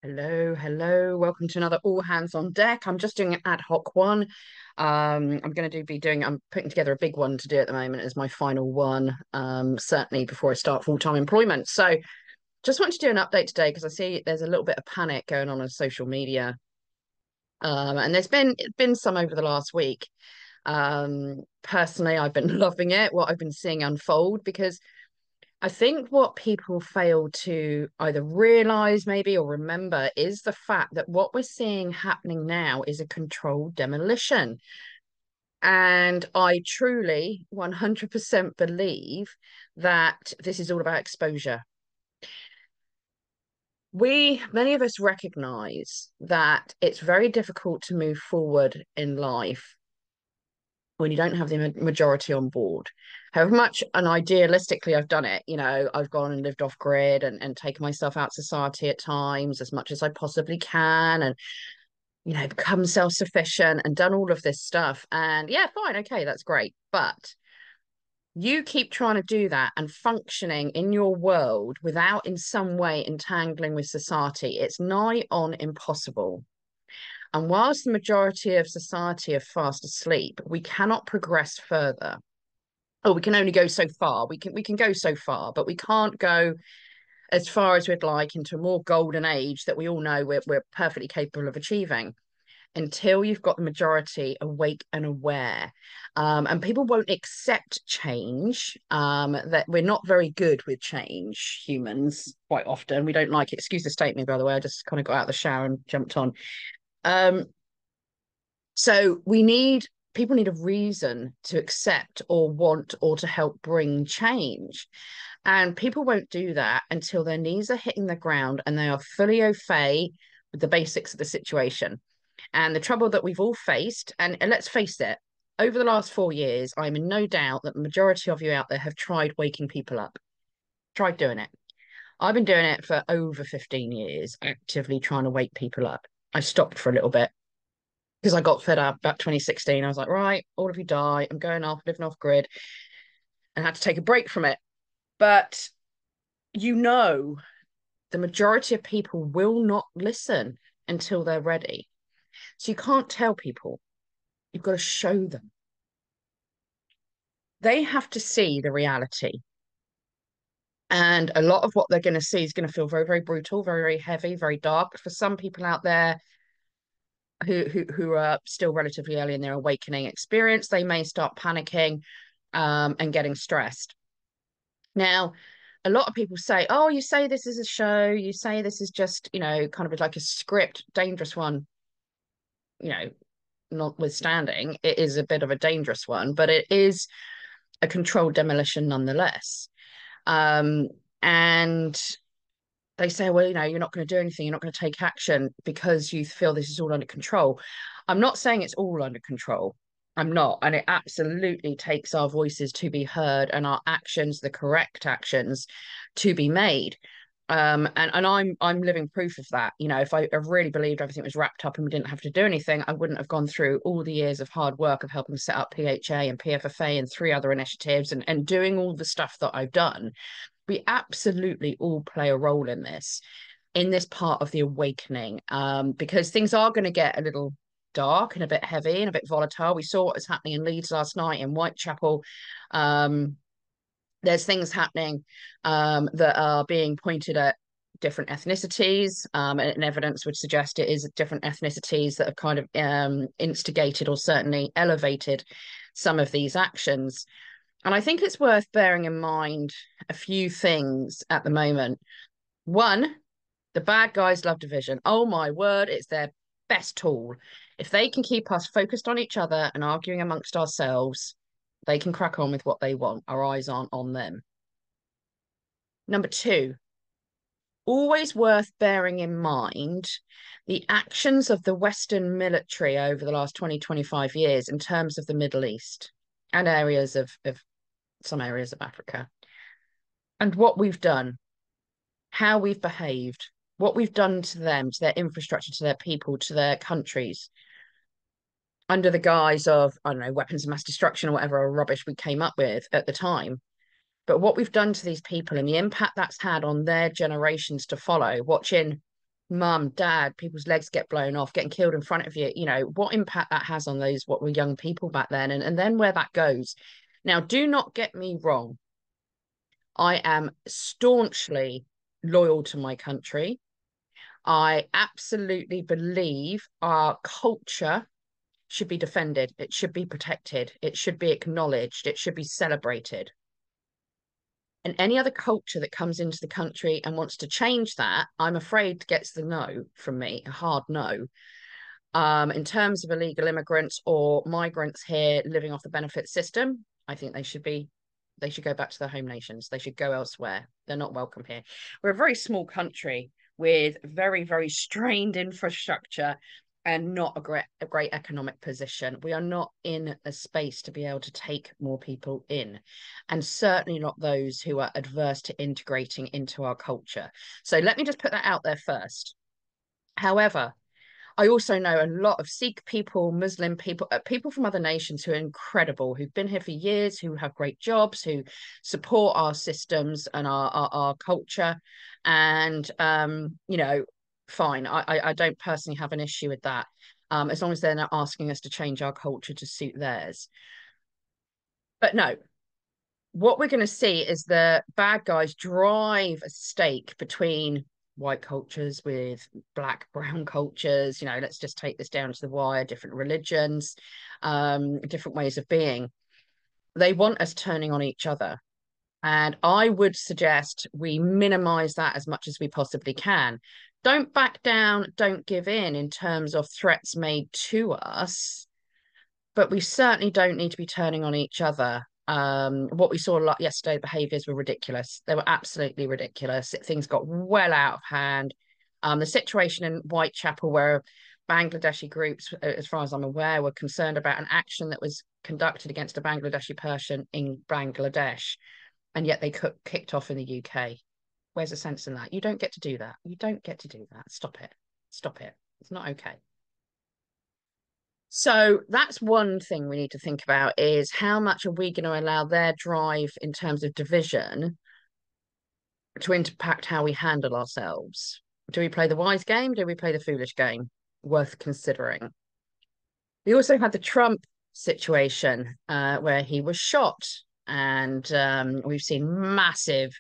Hello, hello. Welcome to another All Hands on Deck. I'm just doing an ad hoc one. I'm putting together a big one to do at the moment as my final one, certainly before I start full-time employment. So just want to do an update today because I see there's a little bit of panic going on social media. And there's been some over the last week. Personally, I've been loving it, what I've been seeing unfold, because I think what people fail to either realize maybe or remember is the fact that what we're seeing happening now is a controlled demolition. And I truly 100% believe that this is all about exposure. Many of us recognize that it's very difficult to move forward in life when you don't have the majority on board. However much and idealistically I've done it, I've gone and lived off grid and taken myself out society at times as much as I possibly can and become self-sufficient and done all of this stuff. And yeah, fine, okay, that's great. But you keep trying to do that and functioning in your world without in some way entangling with society. It's nigh on impossible. And whilst the majority of society are fast asleep, we cannot progress further. Oh, we can only go so far. We can go so far, but we can't go as far as we'd like into a more golden age that we all know we're perfectly capable of achieving until you've got the majority awake and aware. And people won't accept change, that we're not very good with change, humans, quite often. We don't like it. Excuse the statement, by the way. I just kind of got out of the shower and jumped on. Um, so people need a reason to accept or want or to help bring change. And people won't do that until their knees are hitting the ground and they are fully au fait with the basics of the situation. And the trouble that we've all faced, and let's face it, over the last 4 years, I'm in no doubt that the majority of you out there have tried waking people up, tried doing it. I've been doing it for over 15 years, actively trying to wake people up. I stopped for a little bit because I got fed up about 2016. I was like, right, all of you die. I'm going off, living off grid, and had to take a break from it. But you know, the majority of people will not listen until they're ready. So you can't tell people, you've got to show them. They have to see the reality. And a lot of what they're going to see is going to feel very, very brutal, very, very heavy, very dark. For some people out there who are still relatively early in their awakening experience, they may start panicking, and getting stressed. Now, a lot of people say, oh, you say this is a show, you say this is just, kind of like a script, dangerous one, you know, notwithstanding, it is a bit of a dangerous one, but it is a controlled demolition nonetheless. Um, and they say, well, you're not going to do anything, you're not going to take action because you feel this is all under control. I'm not saying it's all under control. I'm not. And it absolutely takes our voices to be heard and our actions, the correct actions, to be made. And I'm living proof of that. If I really believed everything was wrapped up and we didn't have to do anything, I wouldn't have gone through all the years of hard work of helping set up PHA and PFFA and three other initiatives and doing all the stuff that I've done. We absolutely all play a role in this part of the awakening, because things are going to get a little dark and a bit heavy and a bit volatile. We saw what was happening in Leeds last night in Whitechapel. Um, there's things happening, that are being pointed at different ethnicities, and evidence would suggest it is different ethnicities that have kind of, instigated or certainly elevated some of these actions. And I think it's worth bearing in mind a few things at the moment. One, the bad guys love division. Oh my word, it's their best tool. If they can keep us focused on each other and arguing amongst ourselves, they can crack on with what they want. Our eyes aren't on them. Number two, always worth bearing in mind the actions of the Western military over the last 20, 25 years in terms of the Middle East and of some areas of Africa, and what we've done, how we've behaved, what we've done to them, to their infrastructure, to their people, to their countries, under the guise of, I don't know, weapons of mass destruction or whatever rubbish we came up with at the time. But what we've done to these people and the impact that's had on their generations to follow, watching mum, dad, people's legs get blown off, getting killed in front of you, what impact that has on those what were young people back then, and then where that goes. Now, do not get me wrong. I am staunchly loyal to my country. I absolutely believe our culture should be defended. It should be protected. It should be acknowledged. It should be celebrated. And any other culture that comes into the country and wants to change that, I'm afraid gets the no from me, a hard no. In terms of illegal immigrants or migrants here living off the benefit system, I think they should go back to their home nations. They should go elsewhere. They're not welcome here. We're a very small country with very, very strained infrastructure and not a great economic position. We are not in a space to be able to take more people in, and certainly not those who are adverse to integrating into our culture. So let me just put that out there first. However, I also know a lot of Sikh people, Muslim people, people from other nations who are incredible, who've been here for years, who have great jobs, who support our systems and our culture. And, fine. I don't personally have an issue with that, as long as they're not asking us to change our culture to suit theirs. But no, what we're going to see is the bad guys drive a stake between white cultures with black brown cultures. Let's just take this down to the wire. Different religions, different ways of being. They want us turning on each other, and I would suggest we minimize that as much as we possibly can. Don't back down, don't give in terms of threats made to us, but we certainly don't need to be turning on each other. What we saw a lot yesterday, the behaviours were ridiculous. They were absolutely ridiculous. Things got well out of hand. The situation in Whitechapel, where Bangladeshi groups, as far as I'm aware, were concerned about an action that was conducted against a Bangladeshi person in Bangladesh, and yet they kicked off in the UK. Where's the sense in that? You don't get to do that. You don't get to do that. Stop it. Stop it. It's not okay. So that's one thing we need to think about, is how much are we going to allow their drive in terms of division to impact how we handle ourselves? Do we play the wise game? Do we play the foolish game? Worth considering. We also had the Trump situation, where he was shot, and we've seen massive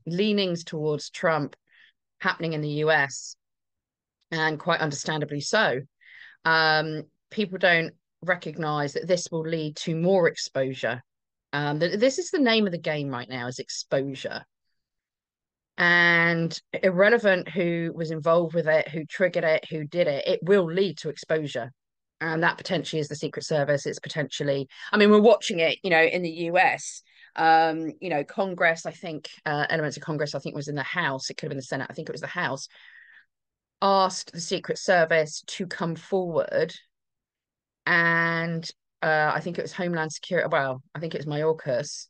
leanings towards Trump happening in the US, and quite understandably so. People don't recognize that this will lead to more exposure. This is the name of the game right now, is exposure. And irrelevant who was involved with it, who triggered it, who did it, it will lead to exposure. And that potentially is the Secret Service. It's potentially, I mean, we're watching it, in the US. Congress, I think, elements of Congress, I think was in the House. It could have been the Senate. I think it was the House. Asked the Secret Service to come forward, and I think it was Homeland Security. Well, I think it was Mayorkas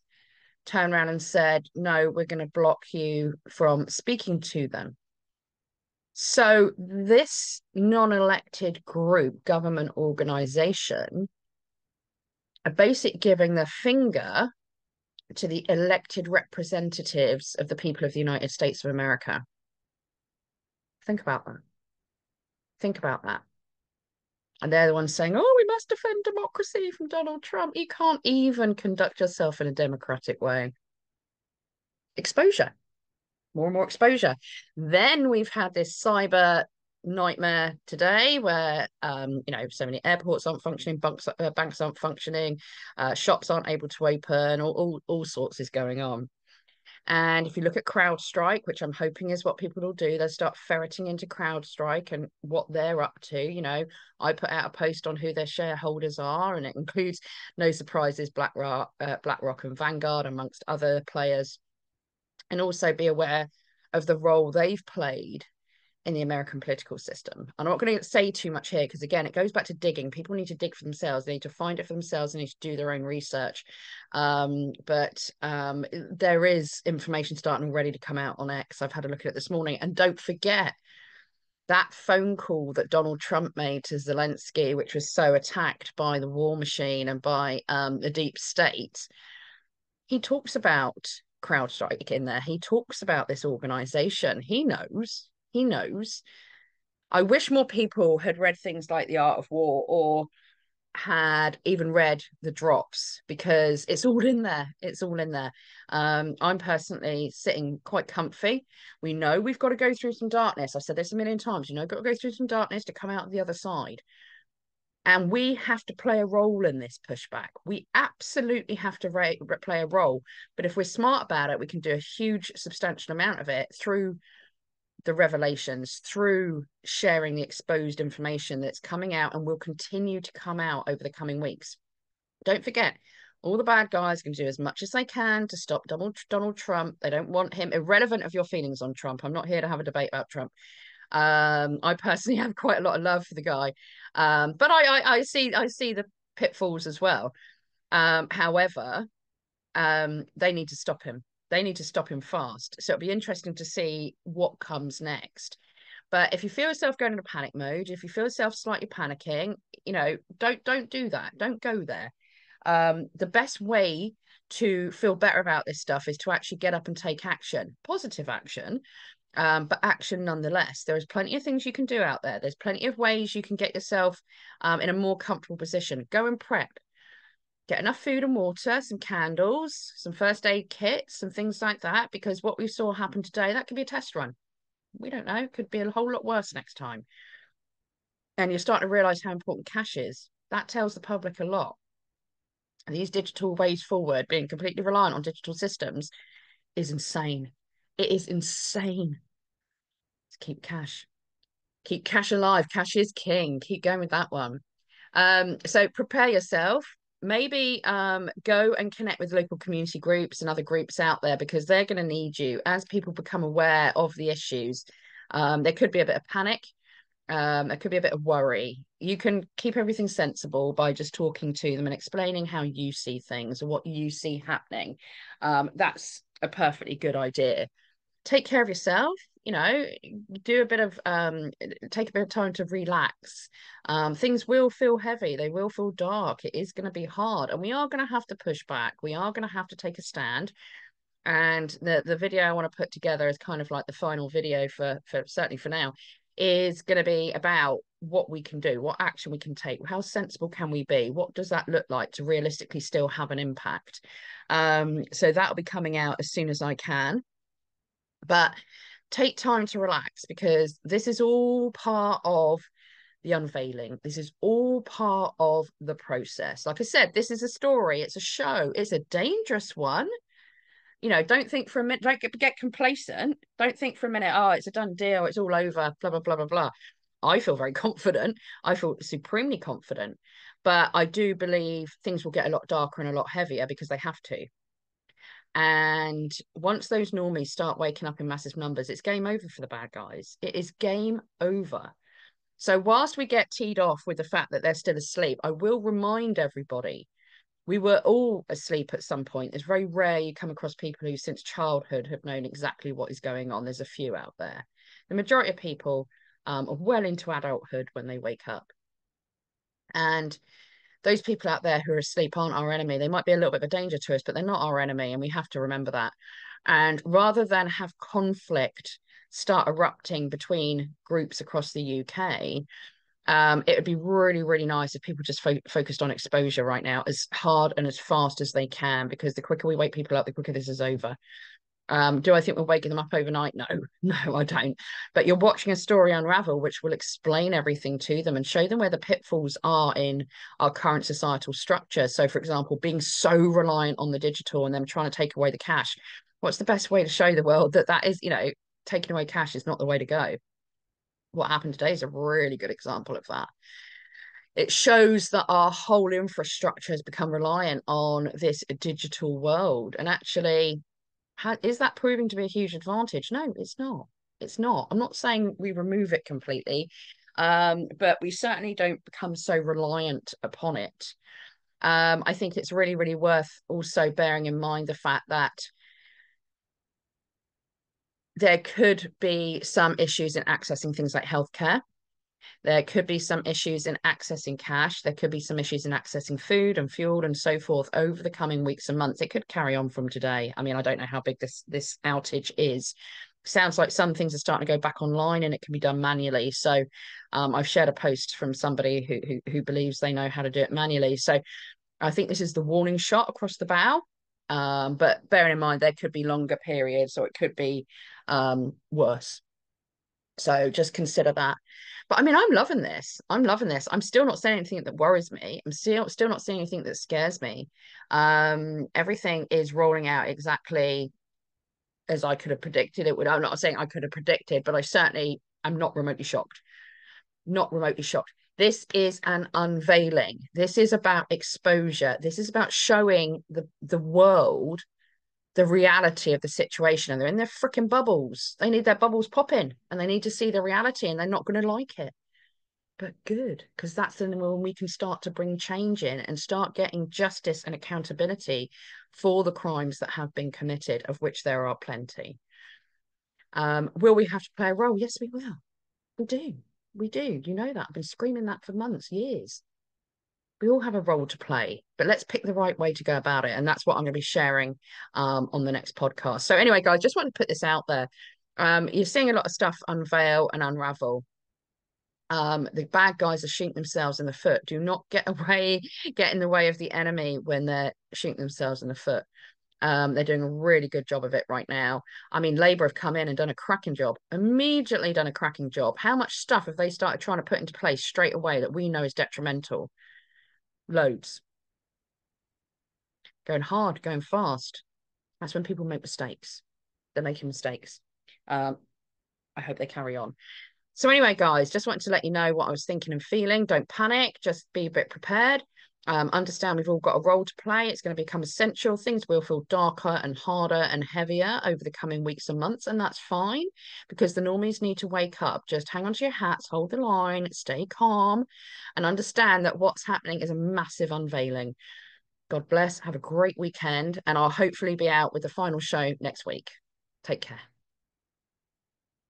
turned around and said, "No, we're going to block you from speaking to them." So this non-elected group, government organization, are basically giving the finger to the elected representatives of the people of the United States of America. Think about that. Think about that. And they're the ones saying, "Oh, we must defend democracy from Donald Trump." You can't even conduct yourself in a democratic way. Exposure, more and more exposure. Then we've had this cyber nightmare today, where so many airports aren't functioning, banks aren't functioning, shops aren't able to open, all sorts is going on. And if you look at CrowdStrike, which I'm hoping is what people will do, they'll start ferreting into CrowdStrike and what they're up to. I put out a post on who their shareholders are, and it includes, no surprises, BlackRock and Vanguard, amongst other players. And also be aware of the role they've played in the American political system. I'm not going to say too much here, because again, it goes back to digging. People need to dig for themselves. They need to find it for themselves. They need to do their own research. But there is information starting already to come out on X. I've had a look at it this morning. And don't forget that phone call that Donald Trump made to Zelensky, which was so attacked by the war machine and by the deep state. He talks about CrowdStrike in there. He talks about this organization. He knows. He knows. I wish more people had read things like The Art of War or had even read the drops, because it's all in there. It's all in there. I'm personally sitting quite comfy. We know we've got to go through some darkness. I've said this a million times. You know, got to go through some darkness to come out the other side. And we have to play a role in this pushback. We absolutely have to play a role. But if we're smart about it, we can do a huge, substantial amount of it through the revelations, through sharing the exposed information that's coming out and will continue to come out over the coming weeks. Don't forget, all the bad guys can do as much as they can to stop Donald Trump. They don't want him, irrelevant of your feelings on Trump. I'm not here to have a debate about Trump. I personally have quite a lot of love for the guy, but I see the pitfalls as well. However, they need to stop him. They need to stop him fast. So it'll be interesting to see what comes next. But if you feel yourself going into panic mode, if you feel yourself slightly panicking, you know, don't do that. Don't go there. The best way to feel better about this stuff is to actually get up and take action, positive action, but action nonetheless. There is plenty of things you can do out there. There's plenty of ways you can get yourself in a more comfortable position. Go and prep. Get enough food and water, some candles, some first aid kits, some things like that, because what we saw happen today, that could be a test run. We don't know. It could be a whole lot worse next time. And you're starting to realize how important cash is. That tells the public a lot. And these digital ways forward, being completely reliant on digital systems, is insane. It is insane. Let's keep cash. Keep cash alive. Cash is king. Keep going with that one. So prepare yourself. Maybe go and connect with local community groups and other groups out there, because they're going to need you as people become aware of the issues. There could be a bit of panic. There could be a bit of worry. You can keep everything sensible by just talking to them and explaining how you see things or what you see happening. That's a perfectly good idea. Take care of yourself. You know, do a bit of take a bit of time to relax. Things will feel heavy, they will feel dark, it is going to be hard, and we are going to have to push back, we are going to have to take a stand. And the video I want to put together is kind of like the final video for certainly for now, is going to be about what we can do, what action we can take, how sensible can we be, what does that look like to realistically still have an impact. So that'll be coming out as soon as I can. But take time to relax, because this is all part of the unveiling. This is all part of the process. Like I said, this is a story, it's a show, it's a dangerous one. You know, don't think for a minute, don't get complacent. Don't think for a minute, oh, it's a done deal, it's all over, blah, blah, blah, blah, blah. I feel very confident. I feel supremely confident. But I do believe things will get a lot darker and a lot heavier, because they have to. And once those normies start waking up in massive numbers, it's game over for the bad guys. It is game over. So whilst we get teed off with the fact that they're still asleep, I will remind everybody we were all asleep at some point. It's very rare you come across people who since childhood have known exactly what is going on. There's a few out there. The majority of people are well into adulthood when they wake up. And those people out there who are asleep aren't our enemy. They might be a little bit of a danger to us, but they're not our enemy, and we have to remember that. And rather than have conflict start erupting between groups across the UK, it would be really, really nice if people just focused on exposure right now as hard and as fast as they can, because the quicker we wake people up, the quicker this is over. Do I think we're waking them up overnight? No, no, I don't. But you're watching a story unravel, which will explain everything to them and show them where the pitfalls are in our current societal structure. So, for example, being so reliant on the digital and them trying to take away the cash. What's the best way to show the world that that is, you know, taking away cash is not the way to go? What happened today is a really good example of that. It shows that our whole infrastructure has become reliant on this digital world. And actually, is that proving to be a huge advantage? No, it's not. It's not. I'm not saying we remove it completely, but we certainly don't become so reliant upon it. I think it's really, really worth also bearing in mind the fact that there could be some issues in accessing things like healthcare. There could be some issues in accessing cash. There could be some issues in accessing food and fuel and so forth over the coming weeks and months. It could carry on from today. I mean, I don't know how big this outage is. Sounds like some things are starting to go back online and it can be done manually. So I've shared a post from somebody who believes they know how to do it manually. So I think this is the warning shot across the bow. But bearing in mind there could be longer periods or it could be worse. So just consider that. But I mean, I'm loving this. I'm loving this. I'm still not saying anything that worries me. I'm still not seeing anything that scares me. Everything is rolling out exactly as I could have predicted it would. I'm not saying I could have predicted, but I certainly am not remotely shocked. Not remotely shocked. This is an unveiling. This is about exposure. This is about showing the world the reality of the situation, and they're in their freaking bubbles. They need their bubbles popping and they need to see the reality, and they're not going to like it. But good, because that's then when we can start to bring change in and start getting justice and accountability for the crimes that have been committed, of which there are plenty. Will we have to play a role? Yes, we will. We do. We do. You know that. I've been screaming that for months, years. We all have a role to play, but let's pick the right way to go about it. And that's what I'm going to be sharing on the next podcast. So anyway, guys, just want to put this out there. You're seeing a lot of stuff unveil and unravel. The bad guys are shooting themselves in the foot. Do not get in the way of the enemy when they're shooting themselves in the foot. They're doing a really good job of it right now. I mean, Labour have come in and done a cracking job, immediately done a cracking job. How much stuff have they started trying to put into place straight away that we know is detrimental? Loads. Going hard, going fast. That's when people make mistakes. They're making mistakes. I hope they carry on. So anyway, guys, just wanted to let you know what I was thinking and feeling. Don't panic. Just be a bit prepared. Understand we've all got a role to play. It's going to become essential. Things will feel darker and harder and heavier over the coming weeks and months, and that's fine because the normies need to wake up. Just hang on to your hats, hold the line, stay calm, and understand that what's happening is a massive unveiling. God bless. Have a great weekend, and I'll hopefully be out with the final show next week. Take care.